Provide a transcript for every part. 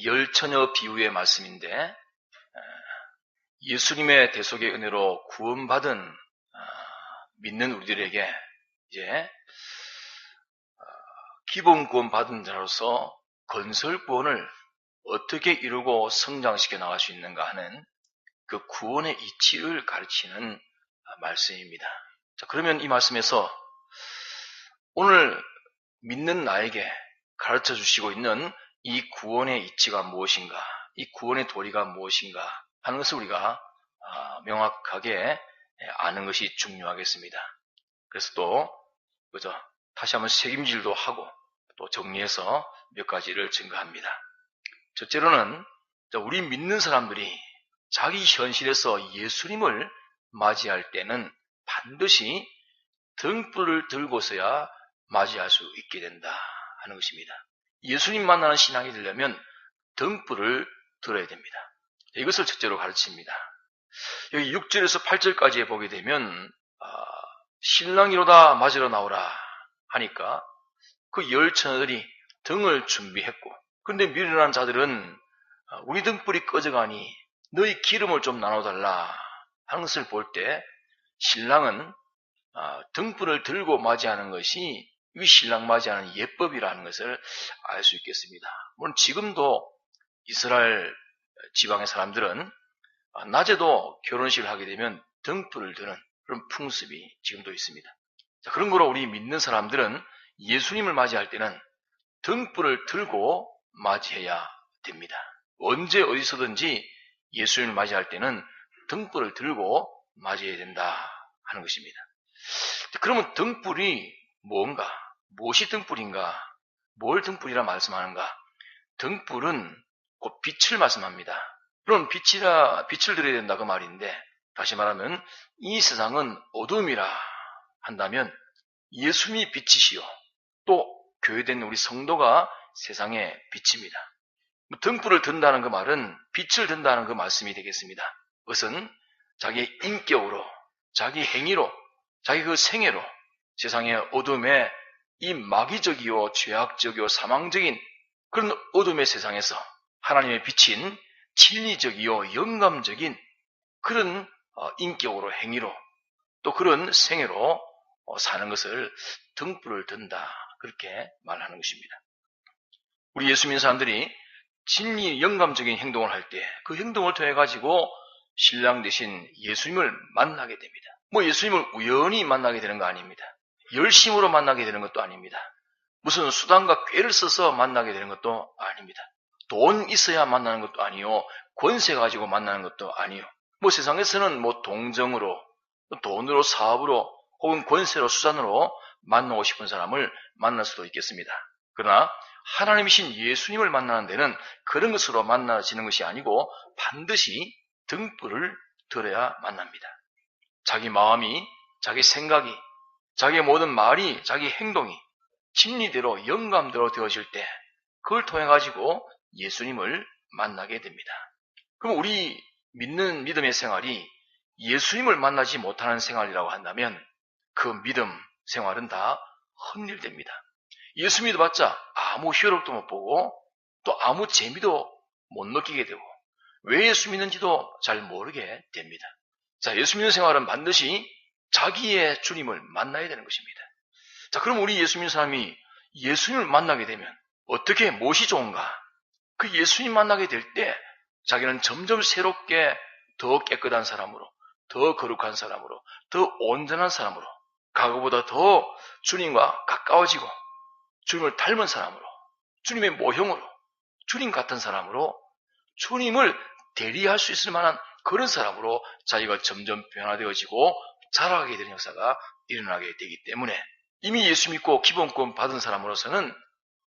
열처녀 비유의 말씀인데, 예수님의 대속의 은혜로 구원받은 믿는 우리들에게 이제 기본 구원 받은 자로서 건설 구원을 어떻게 이루고 성장시켜 나갈 수 있는가 하는 그 구원의 이치를 가르치는 말씀입니다. 자, 그러면 이 말씀에서 오늘 믿는 나에게 가르쳐 주시고 있는 이 구원의 이치가 무엇인가, 이 구원의 도리가 무엇인가 하는 것을 우리가 명확하게 아는 것이 중요하겠습니다. 그래서 또 다시 한번 책임질도 하고 또 정리해서 몇 가지를 증거합니다. 첫째로는 우리 믿는 사람들이 자기 현실에서 예수님을 맞이할 때는 반드시 등불을 들고서야 맞이할 수 있게 된다 하는 것입니다. 예수님 만나는 신앙이 되려면 등불을 들어야 됩니다. 이것을 첫째로 가르칩니다. 여기 6절에서 8절까지에 보게 되면 신랑이로다 맞으러 나오라 하니까 그 열처녀들이 등을 준비했고, 근데 미련한 자들은 우리 등불이 꺼져가니 너희 기름을 좀 나눠달라 하는 것을 볼 때 신랑은 등불을 들고 맞이하는 것이 이 신랑 맞이하는 예법이라는 것을 알 수 있겠습니다. 물론 지금도 이스라엘 지방의 사람들은 낮에도 결혼식을 하게 되면 등불을 드는 그런 풍습이 지금도 있습니다. 자, 그런 거로 우리 믿는 사람들은 예수님을 맞이할 때는 등불을 들고 맞이해야 됩니다. 언제 어디서든지 예수님을 맞이할 때는 등불을 들고 맞이해야 된다 하는 것입니다. 그러면 등불이 뭔가? 무엇이 등불인가? 뭘 등불이라 말씀하는가? 등불은 곧 빛을 말씀합니다. 그럼 빛을 드려야 된다 그 말인데, 다시 말하면 이 세상은 어둠이라 한다면 예수님이 빛이시요 또 교회된 우리 성도가 세상의 빛입니다. 등불을 든다는 그 말은 빛을 든다는 그 말씀이 되겠습니다. 그것은 자기의 인격으로, 자기 행위로, 자기 그 생애로 세상의 어둠에 이 마귀적이요 죄악적이요 사망적인 그런 어둠의 세상에서 하나님의 빛인 진리적이요 영감적인 그런 인격으로, 행위로, 또 그런 생애로 사는 것을 등불을 든다, 그렇게 말하는 것입니다. 우리 예수 믿는 사람들이 진리 영감적인 행동을 할 때 그 행동을 통해 가지고 신랑 되신 예수님을 만나게 됩니다. 예수님을 우연히 만나게 되는 거 아닙니다. 열심으로 만나게 되는 것도 아닙니다. 무슨 수단과 꾀를 써서 만나게 되는 것도 아닙니다. 돈 있어야 만나는 것도 아니요, 권세 가지고 만나는 것도 아니요. 세상에서는 동정으로, 돈으로, 사업으로, 혹은 권세로, 수단으로 만나고 싶은 사람을 만날 수도 있겠습니다. 그러나 하나님이신 예수님을 만나는 데는 그런 것으로 만나지는 것이 아니고 반드시 등불을 들어야 만납니다. 자기 마음이, 자기 생각이, 자기의 모든 말이, 자기 행동이 진리대로 영감대로 되어질 때 그걸 통해 가지고 예수님을 만나게 됩니다. 그럼 우리 믿는 믿음의 생활이 예수님을 만나지 못하는 생활이라고 한다면 그 믿음 생활은 다 헛일됩니다. 예수 믿어봤자 아무 효력도 못 보고 또 아무 재미도 못 느끼게 되고 왜 예수 믿는지도 잘 모르게 됩니다. 자, 예수 믿는 생활은 반드시 자기의 주님을 만나야 되는 것입니다. 자, 그럼 우리 예수 믿는 사람이 예수님을 만나게 되면 어떻게, 무엇이 좋은가? 그 예수님 만나게 될 때 자기는 점점 새롭게 더 깨끗한 사람으로, 더 거룩한 사람으로, 더 온전한 사람으로, 과거보다 더 주님과 가까워지고 주님을 닮은 사람으로, 주님의 모형으로, 주님 같은 사람으로, 주님을 대리할 수 있을 만한 그런 사람으로 자기가 점점 변화되어지고 자라가게 되는 역사가 일어나게 되기 때문에 이미 예수 믿고 기본권 받은 사람으로서는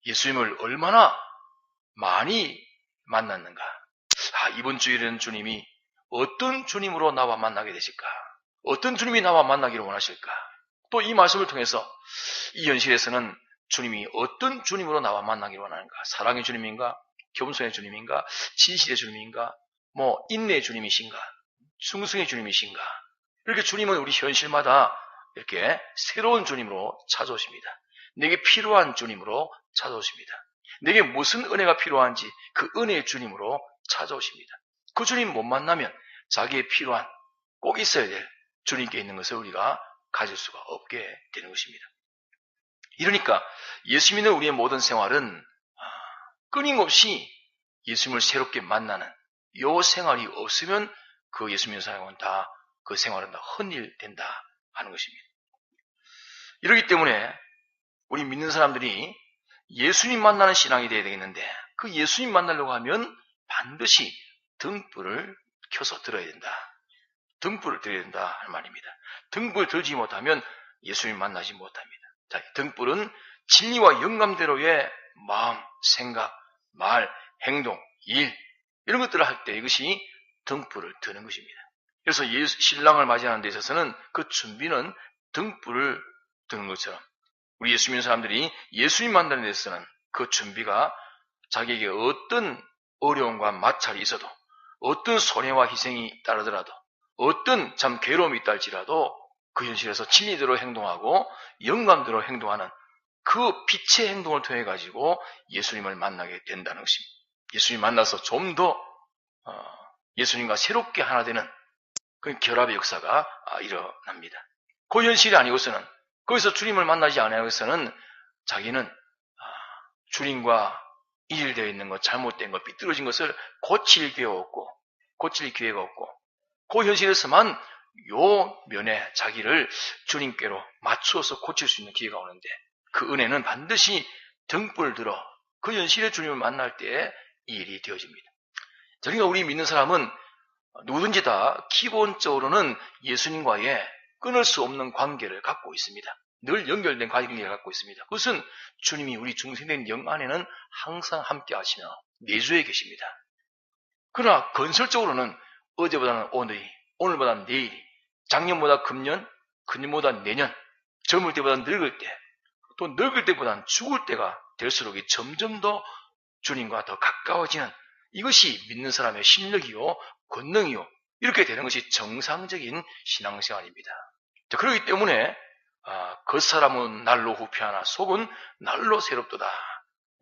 예수님을 얼마나 많이 만났는가. 이번 주일에는 주님이 어떤 주님으로 나와 만나게 되실까? 어떤 주님이 나와 만나기를 원하실까? 또 이 말씀을 통해서 이 현실에서는 주님이 어떤 주님으로 나와 만나기를 원하는가? 사랑의 주님인가? 겸손의 주님인가? 진실의 주님인가? 인내의 주님이신가? 충성의 주님이신가? 이렇게 주님은 우리 현실마다 이렇게 새로운 주님으로 찾아오십니다. 내게 필요한 주님으로 찾아오십니다. 내게 무슨 은혜가 필요한지 그 은혜의 주님으로 찾아오십니다. 그 주님 못 만나면 자기의 필요한 꼭 있어야 될 주님께 있는 것을 우리가 가질 수가 없게 되는 것입니다. 이러니까 예수 믿는 우리의 모든 생활은 끊임없이 예수님을 새롭게 만나는 이 생활이 없으면 그 예수 믿는 사람은 다 그 생활은 다 헛일된다 하는 것입니다. 이러기 때문에 우리 믿는 사람들이 예수님 만나는 신앙이 되어야 되겠는데 그 예수님 만나려고 하면 반드시 등불을 켜서 들어야 된다. 등불을 들어야 된다 하는 말입니다. 등불 들지 못하면 예수님 만나지 못합니다. 자, 등불은 진리와 영감대로의 마음, 생각, 말, 행동, 일 이런 것들을 할 때 이것이 등불을 드는 것입니다. 그래서 신랑을 맞이하는 데 있어서는 그 준비는 등불을 드는 것처럼 우리 예수 믿는 사람들이 예수님 만나는 데 있어서는 그 준비가 자기에게 어떤 어려움과 마찰이 있어도 어떤 손해와 희생이 따르더라도 어떤 참 괴로움이 있다 할지라도 그 현실에서 진리대로 행동하고 영감대로 행동하는 그 빛의 행동을 통해 가지고 예수님을 만나게 된다는 것입니다. 예수님 만나서 좀 더 예수님과 새롭게 하나 되는 그 결합의 역사가 일어납니다. 그 현실이 아니고서는 거기서 주님을 만나지 않아서는 자기는 주님과 일일되어 있는 것, 잘못된 것, 삐뚤어진 것을 고칠 기회가 없고 그 현실에서만 요 면에 자기를 주님께로 맞추어서 고칠 수 있는 기회가 오는데 그 은혜는 반드시 등불 들어 그 현실의 주님을 만날 때에 이 일이 되어집니다. 그러니까 우리 믿는 사람은 누구든지 다 기본적으로는 예수님과의 끊을 수 없는 관계를 갖고 있습니다. 늘 연결된 관계를 갖고 있습니다. 그것은 주님이 우리 중생된 영 안에는 항상 함께 하시며 내주에 계십니다. 그러나 건설적으로는 어제보다는 오늘이, 오늘보다는 내일이, 작년보다 금년, 금년보다 내년, 젊을 때보다 늙을 때, 또 늙을 때보다는 죽을 때가 될수록 점점 더 주님과 더 가까워지는 이것이 믿는 사람의 심력이요, 권능이요, 이렇게 되는 것이 정상적인 신앙생활입니다. 그렇기 때문에 겉사람은 날로 후패하나 속은 날로 새롭도다.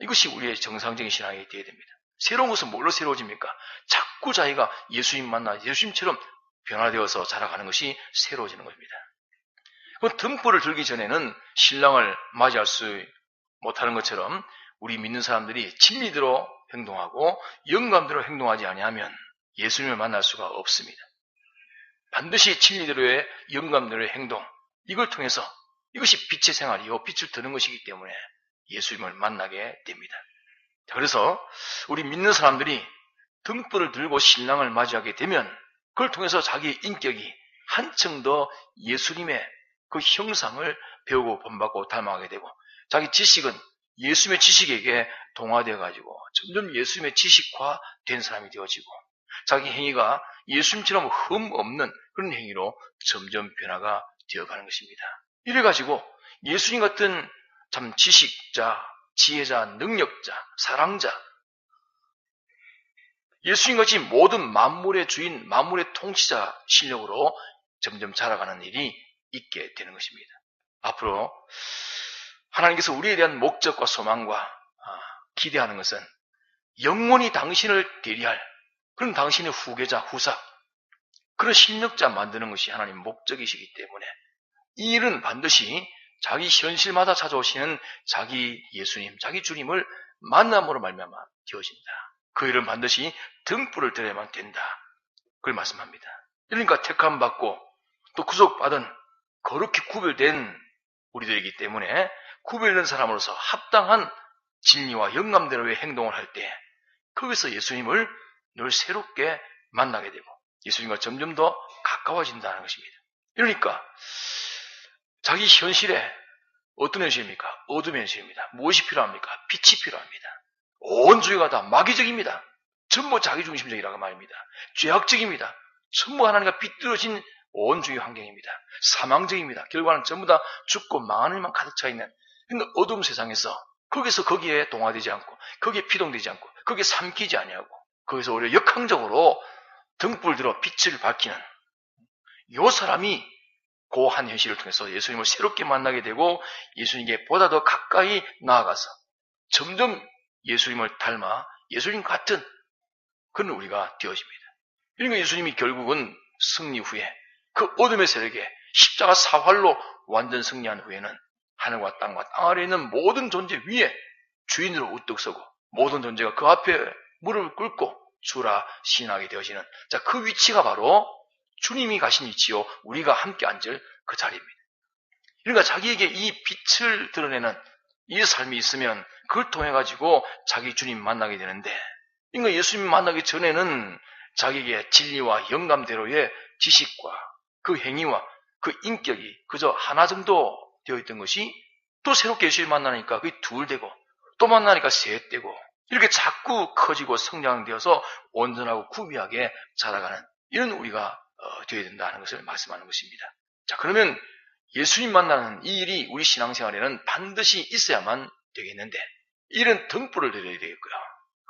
이것이 우리의 정상적인 신앙이 되어야 됩니다. 새로운 것은 뭘로 새로워집니까? 자꾸 자기가 예수님 만나 예수님처럼 변화되어서 자라가는 것이 새로워지는 것입니다. 그 등불을 들기 전에는 신랑을 맞이할 수 못하는 것처럼 우리 믿는 사람들이 진리대로 행동하고 영감대로 행동하지 아니하면 예수님을 만날 수가 없습니다. 반드시 진리대로의 영감대로의 행동, 이걸 통해서 이것이 빛의 생활이요, 빛을 드는 것이기 때문에 예수님을 만나게 됩니다. 그래서 우리 믿는 사람들이 등불을 들고 신랑을 맞이하게 되면 그걸 통해서 자기 인격이 한층 더 예수님의 그 형상을 배우고 본받고 닮아가게 되고 자기 지식은 예수님의 지식에게 동화되어 가지고 점점 예수님의 지식화 된 사람이 되어지고 자기 행위가 예수님처럼 흠 없는 그런 행위로 점점 변화가 되어가는 것입니다. 이래가지고 예수님 같은 참 지식자, 지혜자, 능력자, 사랑자, 예수님같이 모든 만물의 주인, 만물의 통치자 실력으로 점점 자라가는 일이 있게 되는 것입니다. 앞으로 하나님께서 우리에 대한 목적과 소망과 기대하는 것은 영원히 당신을 대리할 그런 당신의 후계자, 후사, 그런 실력자 만드는 것이 하나님 목적이시기 때문에 이 일은 반드시 자기 현실마다 찾아오시는 자기 예수님, 자기 주님을 만남으로 말미암아 되어진다. 그 일은 반드시 등불을 들어야만 된다. 그걸 말씀합니다. 그러니까 택함받고 또 구속받은 거룩히 구별된 우리들이기 때문에 구별된 사람으로서 합당한 진리와 영감대로의 행동을 할 때 거기서 예수님을 늘 새롭게 만나게 되고 예수님과 점점 더 가까워진다는 것입니다. 그러니까 자기 현실에 어떤 현실입니까? 어둠의 현실입니다. 무엇이 필요합니까? 빛이 필요합니다. 온 주의가 다 마귀적입니다. 전부 자기중심적이라고 말입니다. 죄악적입니다. 전부 하나님과 삐뚤어진 온 주의 환경입니다. 사망적입니다. 결과는 전부 다 죽고 망하는 일만 가득 차 있는 어두운 세상에서 거기서 거기에 동화되지 않고 거기에 피동되지 않고 거기에 삼키지 아니하고 거기서 오히려 역항적으로 등불 들어 빛을 밝히는 이 사람이 고한 현실을 통해서 예수님을 새롭게 만나게 되고 예수님께 보다 더 가까이 나아가서 점점 예수님을 닮아 예수님 같은 그런 우리가 되어집니다. 그러니까 예수님이 결국은 승리 후에 그 어둠의 세력에 십자가 사활로 완전 승리한 후에는 하늘과 땅과 땅 아래에 있는 모든 존재 위에 주인으로 우뚝 서고 모든 존재가 그 앞에 무릎을 꿇고 주라 신하게 되어지는 그 위치가 바로 주님이 가신 위치요 우리가 함께 앉을 그 자리입니다. 그러니까 자기에게 이 빛을 드러내는 이 삶이 있으면 그걸 통해 가지고 자기 주님 만나게 되는데, 그러니까 예수님 만나기 전에는 자기에게 진리와 영감대로의 지식과 그 행위와 그 인격이 그저 하나 정도 되어 있던 것이 또 새롭게 예수님 만나니까 그게 둘 되고 또 만나니까 셋 되고 이렇게 자꾸 커지고 성장되어서 온전하고 구비하게 자라가는 이런 우리가 되어야 된다는 것을 말씀하는 것입니다. 자, 그러면 예수님 만나는 이 일이 우리 신앙생활에는 반드시 있어야만 되겠는데, 이런 등불을 드려야 되겠고요.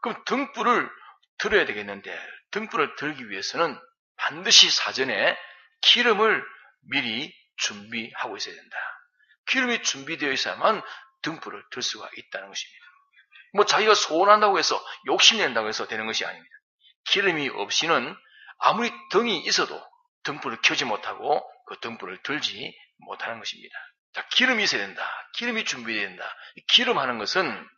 그럼 등불을 들어야 되겠는데, 등불을 들기 위해서는 반드시 사전에 기름을 미리 준비하고 있어야 된다. 기름이 준비되어 있어야만 등불을 들 수가 있다는 것입니다. 자기가 소원한다고 해서 욕심낸다고 해서 되는 것이 아닙니다. 기름이 없이는 아무리 등이 있어도 등불을 켜지 못하고 그 등불을 들지 못하는 것입니다. 자, 기름이 있어야 된다. 기름이 준비되어야 된다. 기름 하는 것은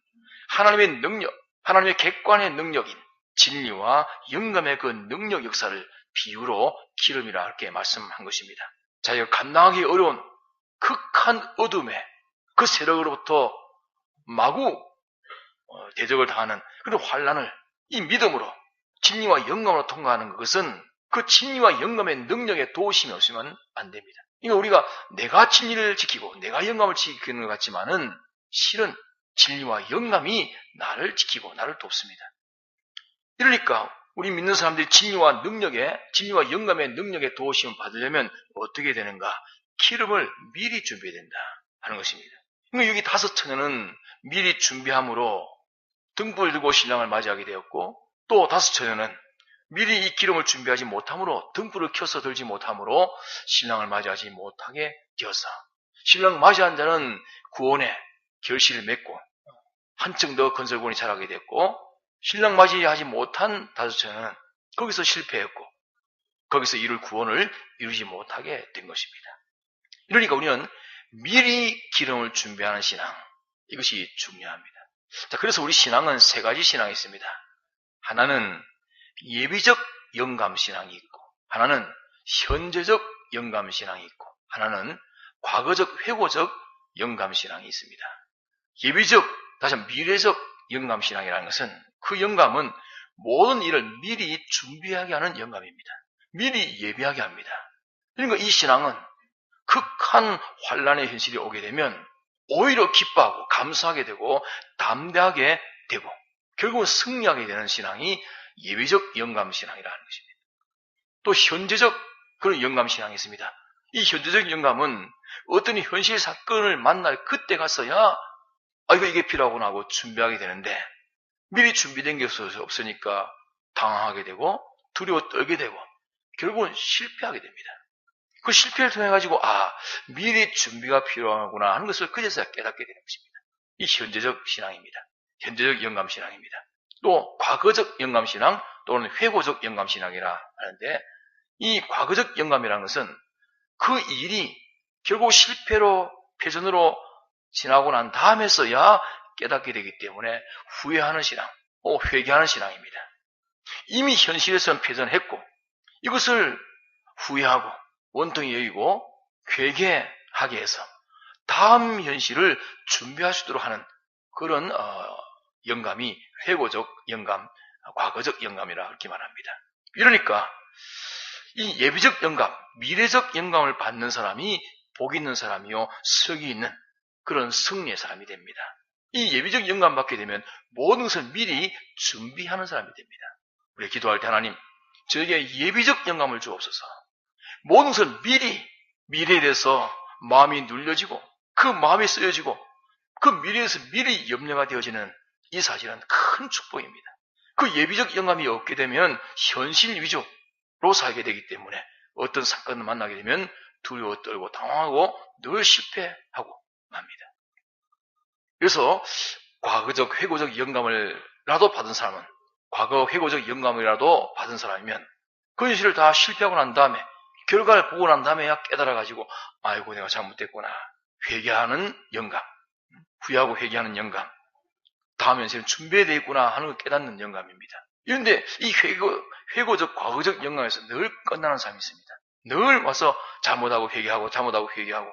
하나님의 능력, 하나님의 객관의 능력인 진리와 영감의 그 능력 역사를 비유로 기름이라 이렇게 말씀한 것입니다. 자기가 감당하기 어려운 극한 어둠의 그 세력으로부터 마구 대적을 당하는 그런 환란을 이 믿음으로 진리와 영감으로 통과하는 것은 그 진리와 영감의 능력에 도우심이 없으면 안 됩니다. 그러니까 우리가 내가 진리를 지키고 내가 영감을 지키는 것 같지만은 실은 진리와 영감이 나를 지키고 나를 돕습니다. 이러니까 우리 믿는 사람들이 진리와 영감의 능력에 도우심을 받으려면 어떻게 되는가? 기름을 미리 준비해야 된다 하는 것입니다. 그러니까 여기 5 처녀는 미리 준비함으로 등불을 들고 신랑을 맞이하게 되었고, 또 5 처녀는 미리 이 기름을 준비하지 못함으로 등불을 켜서 들지 못함으로 신랑을 맞이하지 못하게 되어서 신랑 맞이한 자는 구원의 결실을 맺고 한층 더 건설군이 자라게 됐고, 신랑 맞이하지 못한 5 처녀는 거기서 실패했고 거기서 이룰 구원을 이루지 못하게 된 것입니다. 그러니까 우리는 미리 기름을 준비하는 신앙, 이것이 중요합니다. 자, 그래서 우리 신앙은 3가지 신앙이 있습니다. 하나는 예비적 영감신앙이 있고, 하나는 현재적 영감신앙이 있고, 하나는 과거적 회고적 영감신앙이 있습니다. 예비적, 다시 한번 미래적 영감신앙이라는 것은 그 영감은 모든 일을 미리 준비하게 하는 영감입니다. 미리 예비하게 합니다. 그러니까 이 신앙은 극한 환란의 현실이 오게 되면 오히려 기뻐하고 감사하게 되고 담대하게 되고 결국은 승리하게 되는 신앙이 예비적 영감신앙이라는 것입니다. 또 현재적 그런 영감신앙이 있습니다. 이 현재적 영감은 어떤 현실 사건을 만날 그때 가서야 이게 필요하구나 하고 준비하게 되는데, 미리 준비된 게 없으니까 당황하게 되고 두려워 떨게 되고 결국은 실패하게 됩니다. 그 실패를 통해 가지고 미리 준비가 필요하구나 하는 것을 그제서야 깨닫게 되는 것입니다. 이 현재적 신앙입니다. 현재적 영감신앙입니다. 또 과거적 영감신앙 또는 회고적 영감신앙이라 하는데, 이 과거적 영감이라는 것은 그 일이 결국 실패로 패전으로 지나고 난 다음에서야 깨닫게 되기 때문에 후회하는 신앙, 회개하는 신앙입니다. 이미 현실에서는 패전했고 이것을 후회하고 원통이 여기고 회개하게 해서 다음 현실을 준비할 수 있도록 하는 그런 영감이 회고적 영감, 과거적 영감이라 그렇게 말합니다. 이러니까 이 예비적 영감, 미래적 영감을 받는 사람이 복 있는 사람이요 성이 있는 그런 승리의 사람이 됩니다. 이 예비적 영감 받게 되면 모든 것을 미리 준비하는 사람이 됩니다. 우리 기도할 때 하나님, 저에게 예비적 영감을 주옵소서. 모든 것을 미래에 대해서 마음이 눌려지고 그 마음이 쓰여지고 그 미래에서 미리 염려가 되어지는 이 사실은 큰 축복입니다. 그 예비적 영감이 없게 되면 현실 위주로 살게 되기 때문에 어떤 사건을 만나게 되면 두려워 떨고 당황하고 늘 실패하고 맙니다. 그래서 과거적 회고적 영감을라도 받은 사람은, 과거 회고적 영감이라도 받은 사람이면 그 현실을 다 실패하고 난 다음에, 결과를 보고 난 다음에야 깨달아가지고 아이고 내가 잘못됐구나, 회개하는 영감, 후회하고 회개하는 영감, 다음 현실은 준비되어 있구나 하는 걸 깨닫는 영감입니다. 그런데 이 회고적 과거적 영감에서 늘 끝나는 사람이 있습니다. 늘 와서 잘못하고 회개하고 잘못하고 회개하고,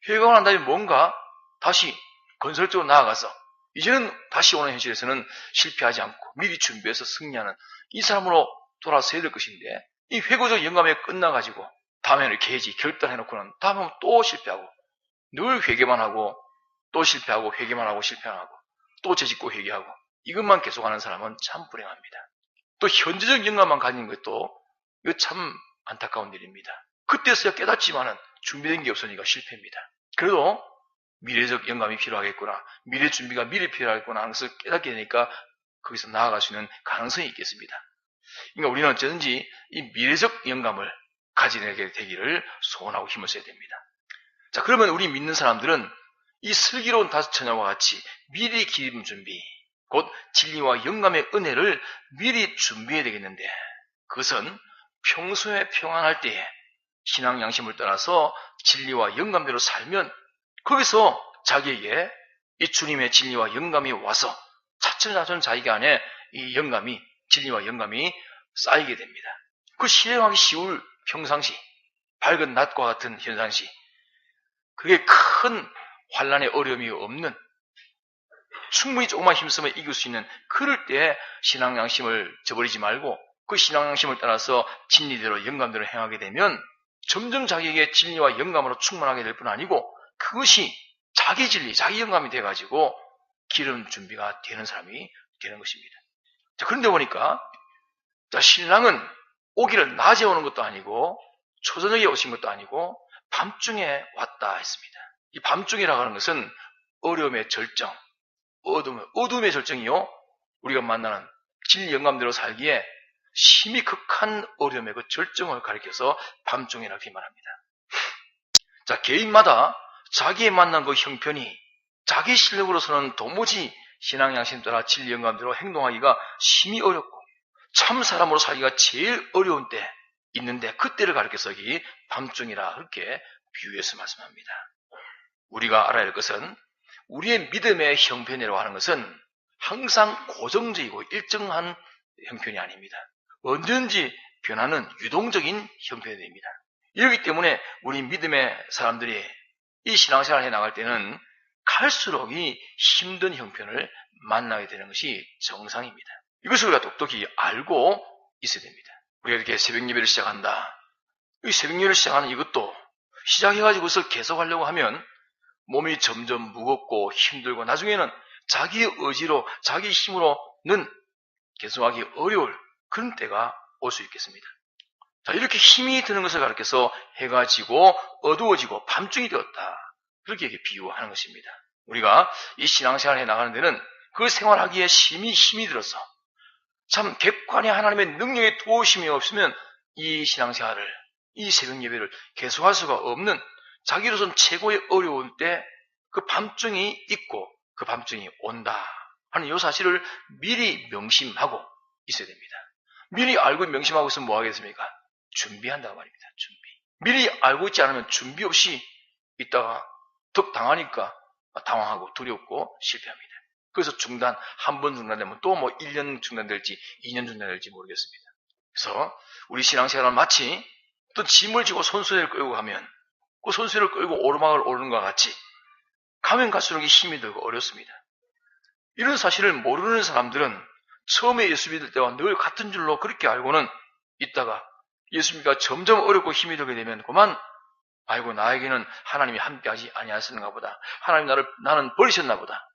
회개하고 난 다음에 뭔가 다시 건설적으로 나아가서 이제는 다시 오는 현실에서는 실패하지 않고 미리 준비해서 승리하는 이 사람으로 돌아서야 될 것인데, 이 회고적 영감에 끝나가지고 다음에는 이렇게 해야지 결단해놓고는 다음에 또 실패하고, 늘 회개만 하고 또 실패하고 회개만 하고 실패하고 또 죄짓고 회개하고, 이것만 계속하는 사람은 참 불행합니다. 또 현재적 영감만 가진 것도 이거 참 안타까운 일입니다. 그때서야 깨닫지만은 준비된 게 없으니까 실패입니다. 그래도 미래적 영감이 필요하겠구나, 미래 준비가 미리 필요하겠구나 하는 것을 깨닫게 되니까 거기서 나아갈 수 있는 가능성이 있겠습니다. 그러니까 우리는 어쩌든지 이 미래적 영감을 가지게 되기를 소원하고 힘을 써야 됩니다. 자, 그러면 우리 믿는 사람들은 이 슬기로운 다섯 처녀와 같이 미리 기름 준비, 곧 진리와 영감의 은혜를 미리 준비해야 되겠는데, 그것은 평소에 평안할 때에 신앙 양심을 따라서 진리와 영감대로 살면 거기서 자기에게 이 주님의 진리와 영감이 와서 차츰차츰 자기 안에 이 영감이, 진리와 영감이 쌓이게 됩니다. 그 실행하기 쉬울 평상시, 밝은 낮과 같은 현상시, 그게 큰 환난의 어려움이 없는, 충분히 조금만 힘쓰면 이길 수 있는 그럴 때 신앙 양심을 저버리지 말고 그 신앙 양심을 따라서 진리대로 영감대로 행하게 되면 점점 자기에게 진리와 영감으로 충만하게 될 뿐 아니고, 그것이 자기 진리, 자기 영감이 돼가지고 기름 준비가 되는 사람이 되는 것입니다. 자, 그런데 보니까 신랑은 오기를 낮에 오는 것도 아니고 초저녁에 오신 것도 아니고 밤중에 왔다 했습니다. 이 밤중이라고 하는 것은 어려움의 절정, 어둠의 절정이요, 우리가 만나는 진리 영감대로 살기에 심히 극한 어려움의 그 절정을 가리켜서 밤중이라고 말합니다. 자, 개인마다 자기의 만난 그 형편이 자기 실력으로서는 도무지 신앙 양심 따라 진리 영감대로 행동하기가 심히 어렵고 참 사람으로 살기가 제일 어려운 때 있는데, 그때를 가리켜서 이 밤중이라 그렇게 비유해서 말씀합니다. 우리가 알아야 할 것은 우리의 믿음의 형편이라고 하는 것은 항상 고정적이고 일정한 형편이 아닙니다. 언제든지 변하는 유동적인 형편입니다. 이렇기 때문에 우리 믿음의 사람들이 이 신앙생활을 해나갈 때는 갈수록 이 힘든 형편을 만나게 되는 것이 정상입니다. 이것을 우리가 똑똑히 알고 있어야 됩니다. 우리가 이렇게 새벽 예배를 시작한다. 이 새벽 예배를 시작하는 이것도 시작해가지고 그것을 계속하려고 하면 몸이 점점 무겁고 힘들고 나중에는 자기의 의지로, 자기 힘으로는 계속하기 어려울 그런 때가 올 수 있겠습니다. 자, 이렇게 힘이 드는 것을 가리켜서 해가 지고 어두워지고 밤중이 되었다, 그렇게 비유하는 것입니다. 우리가 이 신앙생활을 해나가는 데는 그 생활하기에 심히 힘이 들어서 참 객관의 하나님의 능력의 도우심이 없으면 이 신앙생활을, 이 새벽 예배를 계속할 수가 없는, 자기로선 최고의 어려운 때 그 밤중이 있고 그 밤중이 온다 하는 이 사실을 미리 명심하고 있어야 됩니다. 미리 알고 명심하고 있으면 뭐 하겠습니까? 준비한다고 말입니다. 준비. 미리 알고 있지 않으면 준비 없이 있다가 득 당하니까 당황하고 두렵고 실패합니다. 그래서 중단, 한 번 중단되면 또 뭐 1년 중단될지 2년 중단될지 모르겠습니다. 그래서 우리 신앙생활은 마치 어떤 짐을 지고 손수레를 끌고 가면 그 손수레를 끌고 오르막을 오르는 것과 같이 가면 갈수록 힘이 들고 어렵습니다. 이런 사실을 모르는 사람들은 처음에 예수 믿을 때와 늘 같은 줄로 그렇게 알고는 있다가 예수 믿기가 점점 어렵고 힘이 들게 되면 그만, 아이고 나에게는 하나님이 함께하지 아니하셨는가 보다, 하나님 나는 버리셨나 보다,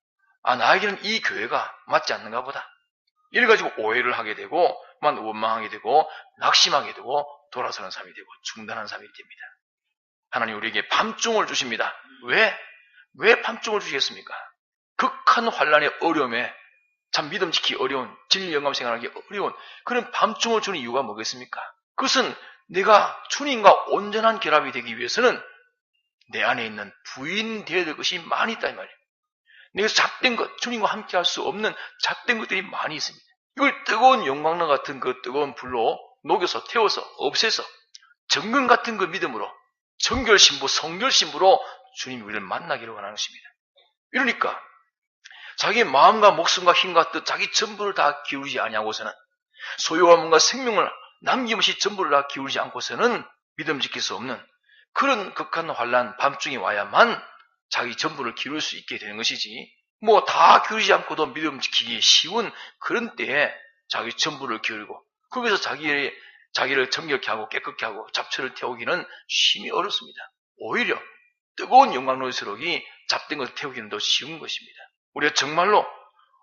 나에게는 이 교회가 맞지 않는가 보다, 이래가지고 오해를 하게 되고 만 원망하게 되고 낙심하게 되고 돌아서는 사람이 되고 중단하는 사람이 됩니다. 하나님 우리에게 밤중을 주십니다. 왜 밤중을 주시겠습니까? 극한 환난의 어려움에 참 믿음 지키기 어려운, 진리 영감 생활하기 어려운 그런 밤중을 주는 이유가 뭐겠습니까? 그것은 내가 주님과 온전한 결합이 되기 위해서는 내 안에 있는 부인되어야 될 것이 많이 있다 이 말이에요. 내가 잡된 것, 주님과 함께 할 수 없는 잡된 것들이 많이 있습니다. 이걸 뜨거운 용광로 같은 그 뜨거운 불로 녹여서 태워서 없애서 정금 같은 그 믿음으로 정결신부, 성결신부로 주님이 우리를 만나기를 원하는 것입니다. 이러니까 자기 마음과 목숨과 힘과 뜻, 자기 전부를 다 기울이지 아니하고서는 소유와 몸과 생명을 남김없이 전부를 다 기울이지 않고서는 믿음 지킬 수 없는 그런 극한 환난 밤중에 와야만 자기 전부를 기울일 수 있게 되는 것이지, 뭐 다 기울이지 않고도 믿음 지키기 쉬운 그런 때에 자기 전부를 기울이고 거기서 자기를 정결케 하고 깨끗게 하고 잡초를 태우기는 심히 어렵습니다. 오히려 뜨거운 영광로의 스러기 잡된 것을 태우기는 더 쉬운 것입니다. 우리가 정말로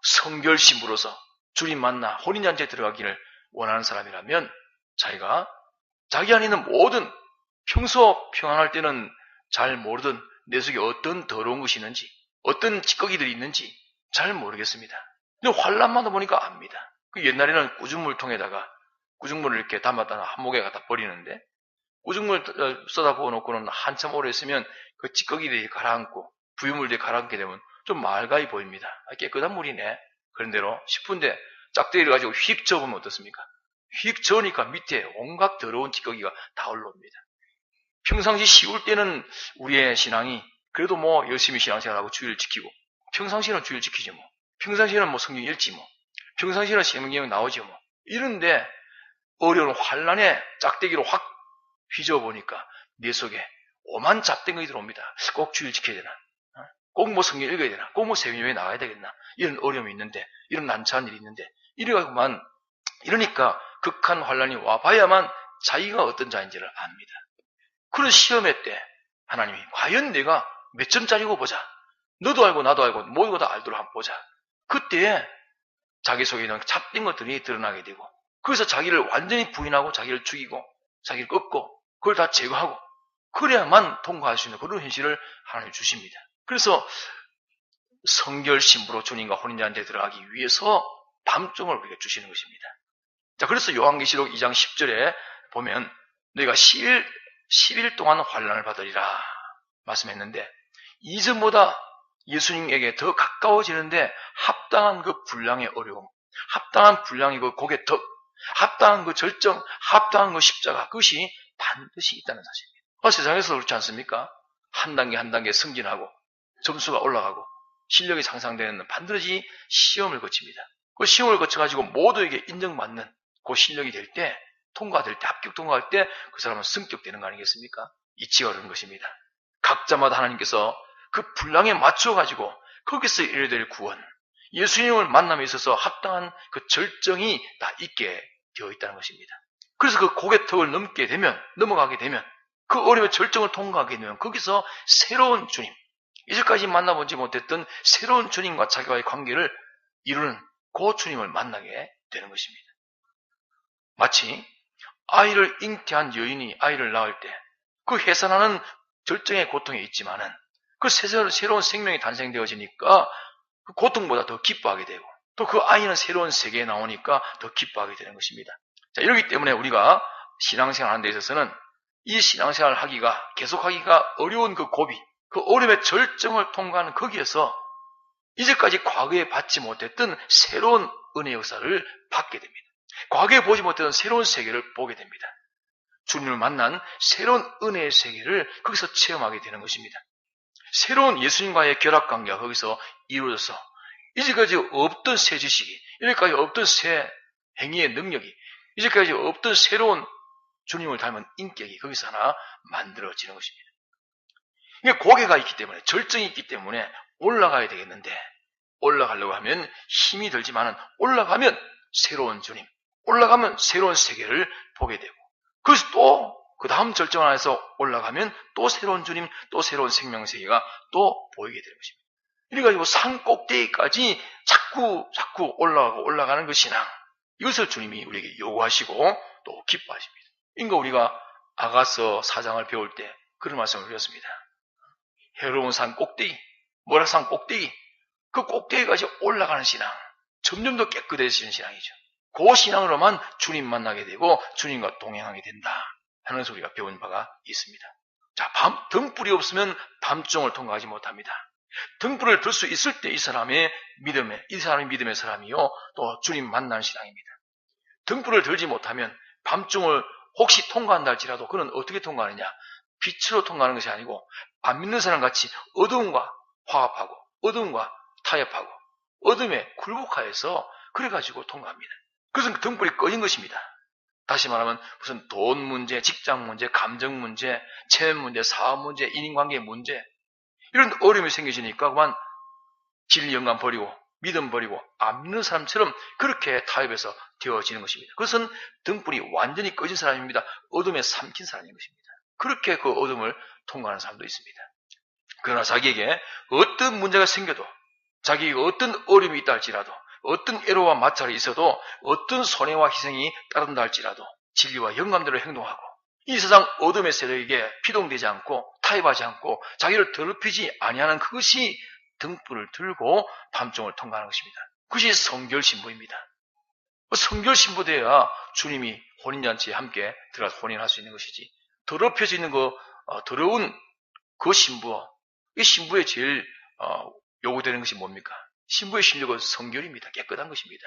성결신부로서 주님 만나 혼인잔치에 들어가기를 원하는 사람이라면 자기가 자기 안에 있는 모든 평소 평안할 때는 잘 모르던 내 속에 어떤 더러운 것이 있는지, 어떤 찌꺼기들이 있는지 잘 모르겠습니다. 근데 환란만 보니까 압니다. 그 옛날에는 꾸중물통에다가 꾸중물을 이렇게 담았다 한목에 갖다 버리는데, 꾸중물 쏟아 부어놓고는 한참 오래 있으면 그 찌꺼기들이 가라앉고 부유물들이 가라앉게 되면 좀 맑아이 보입니다. 깨끗한 물이네. 그런 대로 싶은데 짝대기를 가지고 휙 저으면 어떻습니까? 휙 저으니까 밑에 온갖 더러운 찌꺼기가 다 올라옵니다. 평상시 쉬울 때는 우리의 신앙이 그래도 뭐 열심히 신앙생활하고 주의를 지키고, 평상시에는 주의를 지키지 뭐, 평상시에는 뭐 성경 읽지 뭐, 평상시에는 성경 나오지 뭐, 이런데 어려운 환란에 짝대기로 확 휘저어보니까 내 속에 오만 잡된 것이 들어옵니다. 꼭 주의를 지켜야 되나? 꼭 뭐 성경 읽어야 되나? 꼭 뭐 세미나에 나가야 되겠나? 이런 어려움이 있는데, 이런 난처한 일이 있는데, 이러니까 극한 환란이 와봐야만 자기가 어떤 자인지를 압니다. 그런 시험회 때 하나님이 과연 내가 몇 점짜리고 보자. 너도 알고 나도 알고 모두가 다 알도록 한번 보자. 그때에 자기 속에 있는 잡된 것들이 드러나게 되고, 그래서 자기를 완전히 부인하고 자기를 죽이고 자기를 꺾고 그걸 다 제거하고 그래야만 통과할 수 있는 그런 현실을 하나님이 주십니다. 그래서 성결신부로 주님과 혼인잔치에 들어가기 위해서 밤종을 우리에게 주시는 것입니다. 자, 그래서 요한계시록 2장 10절에 보면 너희가 10일 동안 환난을 받으리라 말씀했는데, 이전보다 예수님에게 더 가까워지는데 합당한 그 분량의 어려움, 합당한 분량의 그 고개 덕, 합당한 그 절정, 합당한 그 십자가, 그것이 반드시 있다는 사실입니다. 세상에서 그렇지 않습니까? 한 단계 한 단계 승진하고 점수가 올라가고 실력이 향상되는 반드시 시험을 거칩니다. 그 시험을 거쳐가지고 모두에게 인정받는 그 실력이 될 때, 통과될 때, 합격 통과할 때 그 사람은 승격되는 거 아니겠습니까? 이치가 어려운 것입니다. 각자마다 하나님께서 그 분량에 맞춰가지고 거기서 이뤄야 될 구원, 예수님을 만남에 있어서 합당한 그 절정이 다 있게 되어 있다는 것입니다. 그래서 그 고개턱을 넘어가게 되면 그 어려움의 절정을 통과하게 되면 거기서 새로운 주님, 이제까지 만나보지 못했던 새로운 주님과 자기와의 관계를 이루는 그 주님을 만나게 되는 것입니다. 마치 아이를 잉태한 여인이 아이를 낳을 때 그 해산하는 절정의 고통에 있지만은 그 새로운 생명이 탄생되어지니까 그 고통보다 더 기뻐하게 되고, 또 그 아이는 새로운 세계에 나오니까 더 기뻐하게 되는 것입니다. 자, 이렇기 때문에 우리가 신앙생활 하는 데 있어서는 이 신앙생활을 계속하기가 어려운 그 고비, 그 어려움의 절정을 통과하는 거기에서 이제까지 과거에 받지 못했던 새로운 은혜의 역사를 받게 됩니다. 과거에 보지 못했던 새로운 세계를 보게 됩니다. 주님을 만난 새로운 은혜의 세계를 거기서 체험하게 되는 것입니다. 새로운 예수님과의 결합관계가 거기서 이루어져서 이제까지 없던 새 지식이, 이제까지 없던 새 행위의 능력이, 이제까지 없던 새로운 주님을 닮은 인격이 거기서 하나 만들어지는 것입니다. 이게 고개가 있기 때문에, 절정이 있기 때문에 올라가야 되겠는데, 올라가려고 하면 힘이 들지만은 올라가면 새로운 주님, 올라가면 새로운 세계를 보게 되고, 그래서 또 그 다음 절정 안에서 올라가면 또 새로운 주님, 또 새로운 생명세계가 또 보이게 되는 것입니다. 이래가지고 산 꼭대기까지 자꾸 올라가는 그 신앙, 이것을 주님이 우리에게 요구하시고 또 기뻐하십니다. 그러니까 우리가 아가서 4장을 배울 때 그런 말씀을 드렸습니다. 해로운 산 꼭대기, 모락산 꼭대기, 그 꼭대기까지 올라가는 신앙, 점점 더 깨끗해지는 신앙이죠. 그 신앙으로만 주님 만나게 되고 주님과 동행하게 된다 하는 소리가 배운 바가 있습니다. 자, 등불이 없으면 밤종을 통과하지 못합니다. 등불을 들 수 있을 때 이 사람의 믿음의 사람이요, 또 주님 만나는 신앙입니다. 등불을 들지 못하면 밤중을 혹시 통과한다 할지라도 그는 어떻게 통과하느냐? 빛으로 통과하는 것이 아니고 안 믿는 사람 같이 어두움과 화합하고 어두움과 타협하고 어둠에 굴복하여서 그래가지고 통과합니다. 그래서 등불이 꺼진 것입니다. 다시 말하면 무슨 돈 문제, 직장 문제, 감정 문제, 체면 문제, 사업 문제, 인간관계 문제 이런 어려움이 생기시니까 그만 진리 영감 버리고 믿음 버리고 안 믿는 사람처럼 그렇게 타협해서 되어지는 것입니다. 그것은 등불이 완전히 꺼진 사람입니다. 어둠에 삼킨 사람인 것입니다. 그렇게 그 어둠을 통과하는 사람도 있습니다. 그러나 자기에게 어떤 문제가 생겨도 자기에게 어떤 어려움이 있다 할지라도 어떤 애로와 마찰이 있어도 어떤 손해와 희생이 따른다 할지라도 진리와 영감대로 행동하고 이 세상 어둠의 세력에게 피동되지 않고 타협하지 않고 자기를 더럽히지 아니하는 그것이 등불을 들고 밤중을 통과하는 것입니다. 그것이 성결신부입니다. 성결신부되어야 주님이 혼인잔치에 함께 들어가서 혼인할 수 있는 것이지 더럽혀져 있는 더러운 그 신부, 이 신부에 제일 요구되는 것이 뭡니까? 신부의 실력은 성결입니다. 깨끗한 것입니다.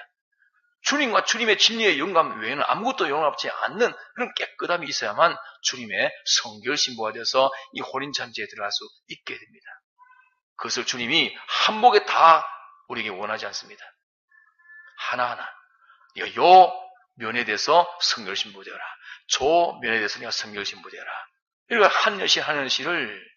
주님과 주님의 진리의 영감 외에는 아무것도 용납하지 않는 그런 깨끗함이 있어야만 주님의 성결 신부가 되어서 이 혼인잔치에 들어갈 수 있게 됩니다. 그것을 주님이 한목에 다 우리에게 원하지 않습니다. 하나하나 네가 요 면에 대해서 성결 신부 되어라. 저 면에 대해서 네가 성결 신부 되어라. 이렇게 한 년씩을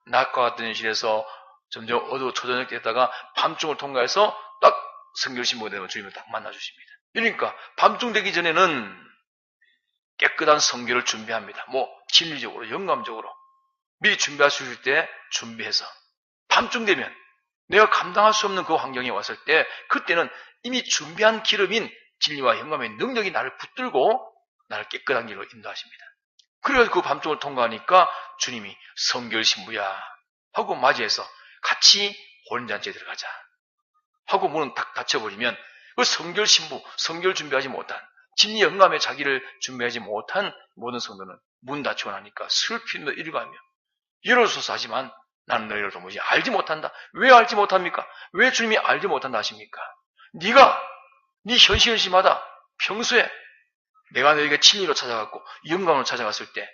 낮과 같은 현실에서 점점 어두워 초저녁 됐다가 밤중을 통과해서 딱 성결 신부가 되면 주님을 딱 만나주십니다. 그러니까 밤중 되기 전에는 깨끗한 성결을 준비합니다. 진리적으로 영감적으로 미리 준비할 수 있을 때 준비해서 밤중 되면 내가 감당할 수 없는 그 환경에 왔을 때 그때는 이미 준비한 기름인 진리와 영감의 능력이 나를 붙들고 나를 깨끗한 길로 인도하십니다. 그래서 그 밤중을 통과하니까 주님이 성결 신부야 하고 맞이해서 같이 혼인잔치에 들어가자 하고 문은 딱 닫혀버리면 그 성결 신부, 성결 준비하지 못한 진리 영감에 자기를 준비하지 못한 모든 성도는 문 닫히고 나니까 슬피 일가며 열어줘서 하지만 나는 너희를 도무지 알지 못한다. 왜 알지 못합니까? 왜 주님이 알지 못한다 하십니까? 네가 네 현시마다 평소에 내가 너에게 진리로 찾아갔고 영감으로 찾아갔을 때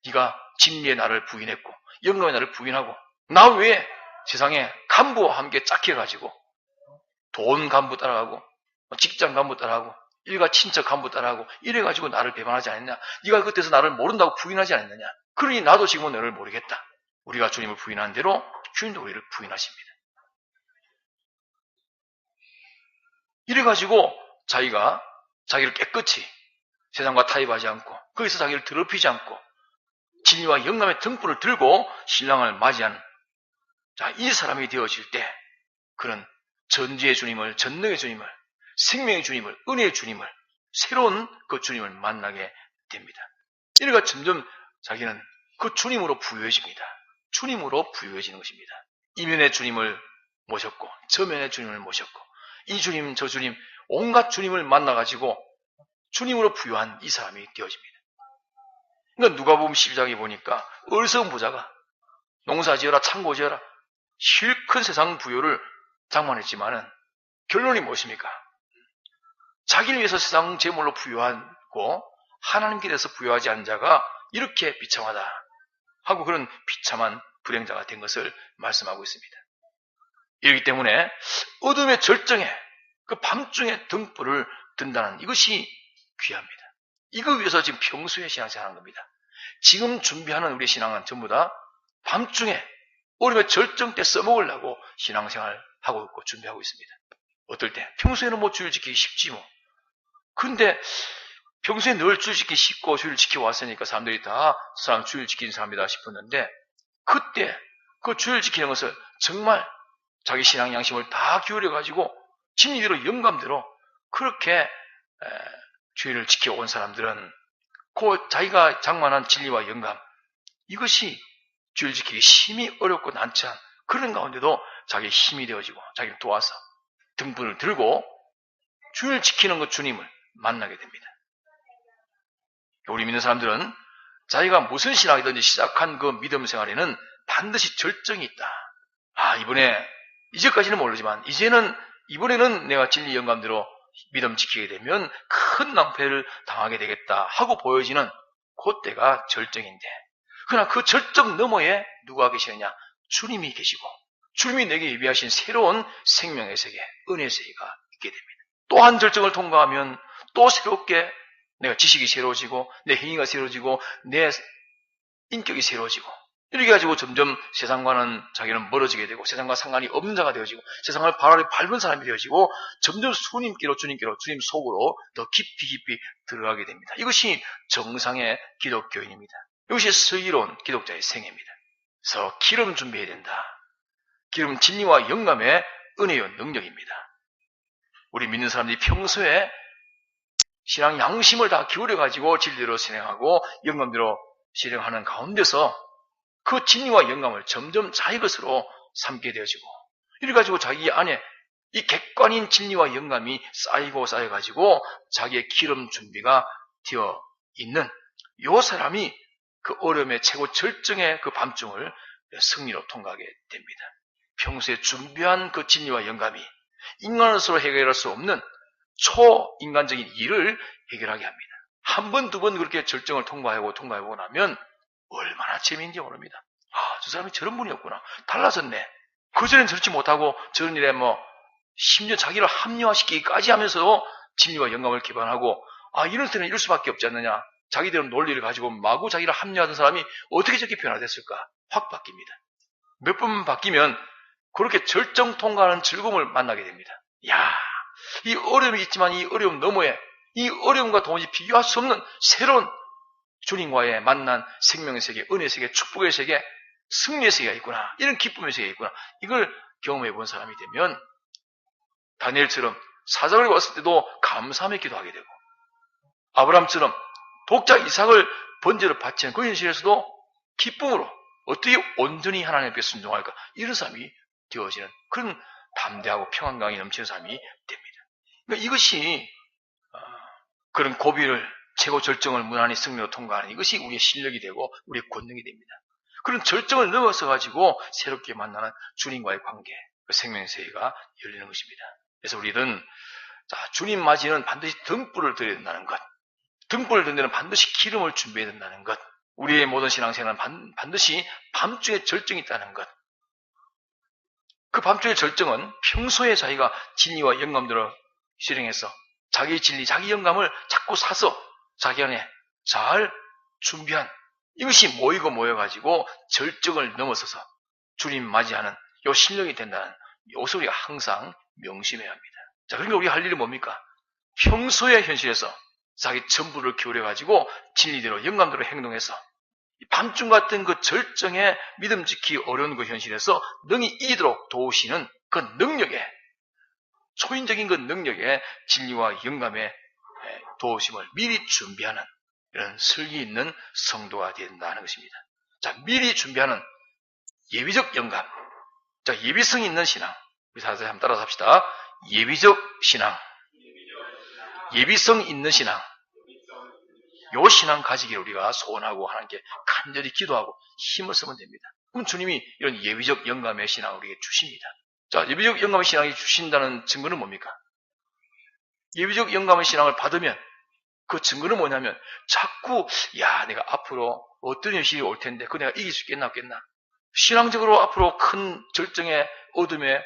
네가 진리의 나를 부인했고 영감의 나를 부인하고 나 외에 세상에 간부와 함께 짝해가지고 돈 간부 따라가고 직장 간부 따라가고 일가 친척 간부 따라가고 이래가지고 나를 배반하지 않았냐? 네가 그때서 나를 모른다고 부인하지 않았느냐? 그러니 나도 지금은 너를 모르겠다. 우리가 주님을 부인한 대로 주님도 우리를 부인하십니다. 이래가지고 자기를 깨끗이 세상과 타협하지 않고 거기서 자기를 더럽히지 않고 진리와 영감의 등불을 들고 신랑을 맞이한 이 사람이 되어질 때 그는 전지의 주님을, 전능의 주님을, 생명의 주님을, 은혜의 주님을, 새로운 그 주님을 만나게 됩니다. 이래가 점점 자기는 그 주님으로 부유해집니다. 주님으로 부유해지는 것입니다. 이면의 주님을 모셨고 저면의 주님을 모셨고 이 주님 저 주님 온갖 주님을 만나가지고 주님으로 부유한 이 사람이 되어집니다. 그러니까 누가복음 12장에 보니까 어리석은 부자가 농사 지어라 창고 지어라 실컷 세상 부유를 장만했지만은 결론이 무엇입니까? 자기를 위해서 세상 재물로 부유하고 하나님께 대해서 부유하지 않은 자가 이렇게 비참하다 하고 그런 비참한 불행자가 된 것을 말씀하고 있습니다. 이렇기 때문에 어둠의 절정에 그 밤중에 등불을 든다는 이것이 귀합니다. 이거 위해서 지금 평소에 신앙생활하는 겁니다. 지금 준비하는 우리 신앙은 전부 다 밤중에 어둠의 절정 때 써먹으려고 신앙생활 하고 있고 준비하고 있습니다. 어떨 때 평소에는 주일 지키기 쉽지 뭐. 근데 평소에 늘 주일 지키기 쉽고 주일 지켜왔으니까 사람들이 다 사람 주일 지키는 사람이다 싶었는데 그때 그 주일 지키는 것을 정말 자기 신앙 양심을 다 기울여가지고 진리대로 영감대로 그렇게 주일을 지켜온 사람들은 그 자기가 장만한 진리와 영감 이것이 주일 지키기 심히 어렵고 난처한 그런 가운데도 자기의 힘이 되어지고 자기를 도와서 등불을 들고 주일 지키는 것 주님을 만나게 됩니다. 우리 믿는 사람들은 자기가 무슨 신앙이든지 시작한 그 믿음 생활에는 반드시 절정이 있다 이제까지는 모르지만, 이번에는 내가 진리 영감대로 믿음 지키게 되면 큰 낭패를 당하게 되겠다 하고 보여지는 그때가 절정인데, 그러나 그 절정 너머에 누가 계시느냐? 주님이 계시고, 주님이 내게 예비하신 새로운 생명의 세계, 은혜의 세계가 있게 됩니다. 또 한 절정을 통과하면 또 새롭게 내가 지식이 새로워지고, 내 행위가 새로워지고, 내 인격이 새로워지고, 이렇게 가지고 점점 세상과는 자기는 멀어지게 되고, 세상과 상관이 없는 자가 되어지고, 세상을 발알이 밟은 사람이 되어지고, 점점 주님께로 주님 속으로 더 깊이 들어가게 됩니다. 이것이 정상의 기독교인입니다. 이것이 슬기로운 기독자의 생애입니다. 그래서 기름 준비해야 된다. 기름 진리와 영감의 은혜의 능력입니다. 우리 믿는 사람들이 평소에 신앙 양심을 다 기울여가지고 진리로 실행하고 영감대로 실행하는 가운데서 그 진리와 영감을 점점 자기 것으로 삼게 되어지고, 이래가지고 자기 안에 이 객관인 진리와 영감이 쌓여가지고 자기의 기름 준비가 되어 있는 이 사람이 그 어려움의 최고 절정의 그 밤중을 승리로 통과하게 됩니다. 평소에 준비한 그 진리와 영감이 인간으로서 해결할 수 없는 초인간적인 일을 해결하게 합니다. 한 번, 두 번 그렇게 절정을 통과해보고 나면 얼마나 재미있는지 모릅니다. 저 사람이 저런 분이었구나. 달라졌네. 그전엔 저렇지 못하고 저런 일에 심지어 자기를 합리화시키기까지 하면서도 진리와 영감을 기반하고, 이럴 때는 이럴 수밖에 없지 않느냐. 자기들은 논리를 가지고 마구 자기를 합리화하던 사람이 어떻게 저렇게 변화됐을까? 확 바뀝니다. 몇 번 바뀌면 그렇게 절정 통과하는 즐거움을 만나게 됩니다. 이 어려움이 있지만 이 어려움 너머에 이 어려움과 도무지 비교할 수 없는 새로운 주님과의 만난 생명의 세계, 은혜의 세계, 축복의 세계, 승리의 세계가 있구나. 이런 기쁨의 세계가 있구나. 이걸 경험해 본 사람이 되면 다니엘처럼 사자굴에 왔을 때도 감사함에 기도하게 되고, 아브라함처럼 독자 이삭을 번제로 바치는 그 현실에서도 기쁨으로 어떻게 온전히 하나님께 순종할까, 이런 사람이 되어지는 그런 담대하고 평안감이 넘치는 사람이 됩니다. 그러니까 이것이 그런 고비를 최고 절정을 무난히 승리로 통과하는 이것이 우리의 실력이 되고 우리의 권능이 됩니다. 그런 절정을 넘어서 가지고 새롭게 만나는 주님과의 관계, 그 생명의 세계가 열리는 것입니다. 그래서 우리는 주님 맞이는 반드시 등불을 드려야 된다는 것, 등불을 드는 데는 반드시 기름을 준비해야 된다는 것, 우리의 모든 신앙생활은 반드시 밤중에 절정이 있다는 것, 그 밤중의 절정은 평소에 자기가 진리와 영감대로 실행해서 자기의 진리, 자기 영감을 자꾸 사서 자기 안에 잘 준비한 이것이 모여가지고 절정을 넘어서서 주님 맞이하는 요 실력이 된다는 이것을 우리가 항상 명심해야 합니다. 그러니까 우리가 할 일이 뭡니까? 평소의 현실에서 자기 전부를 기울여가지고 진리대로 영감대로 행동해서 밤중 같은 그 절정에 믿음 지키기 어려운 그 현실에서 능히 이기도록 도우시는 그 능력에, 초인적인 그 능력에 진리와 영감의 도우심을 미리 준비하는 이런 슬기 있는 성도가 된다는 것입니다. 미리 준비하는 예비적 영감. 예비성 있는 신앙. 우리 다시 한번 따라서 합시다. 예비적 신앙. 예비성 있는 신앙. 요 신앙 가지기를 우리가 소원하고 하나님께 간절히 기도하고 힘을 쓰면 됩니다. 그럼 주님이 이런 예비적 영감의 신앙을 우리에게 주십니다. 예비적 영감의 신앙이 주신다는 증거는 뭡니까? 예비적 영감의 신앙을 받으면 그 증거는 뭐냐면 자꾸 내가 앞으로 어떤 현실이 올 텐데 그거 내가 이길 수 있겠나 없겠나. 신앙적으로 앞으로 큰 절정의 어둠의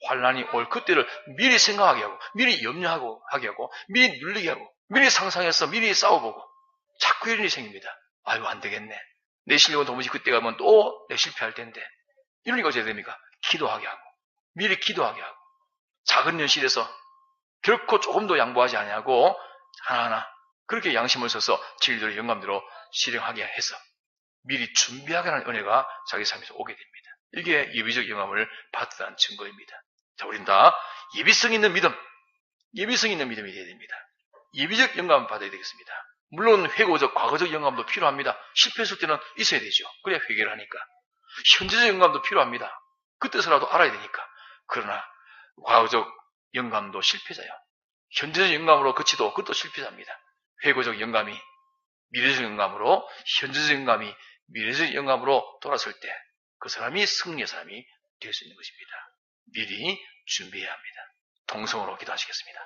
환란이 올 그때를 미리 생각하게 하고 미리 염려하게 하고 미리 눌리게 하고 미리 상상해서 미리 싸워보고 자꾸 이런 일이 생깁니다. 안 되겠네. 내 실력은 도무지 그때 가면 또 내 실패할 텐데. 이러니까 어떻게 됩니까? 기도하게 하고 미리 기도하게 하고 작은 현실에서 결코 조금도 양보하지 아니하고 하나하나 그렇게 양심을 써서 진리대로 영감대로 실행하게 해서 미리 준비하게 하는 은혜가 자기 삶에서 오게 됩니다. 이게 예비적 영감을 받았다는 증거입니다. 우린 다 예비성 있는 믿음, 예비성 있는 믿음이 되어야 됩니다. 예비적 영감을 받아야 되겠습니다. 물론 회고적, 과거적 영감도 필요합니다. 실패했을 때는 있어야 되죠. 그래야 회개를 하니까. 현재적 영감도 필요합니다. 그 뜻을라도 알아야 되니까. 그러나 과거적 영감도 실패자요. 현재적 영감으로 그치도 그것도 실패자입니다. 회고적 영감이 미래적 영감으로, 현재적 영감이 미래적 영감으로 돌았을 때 그 사람이 승리의 사람이 될 수 있는 것입니다. 미리 준비해야 합니다. 동성으로 기도하시겠습니다.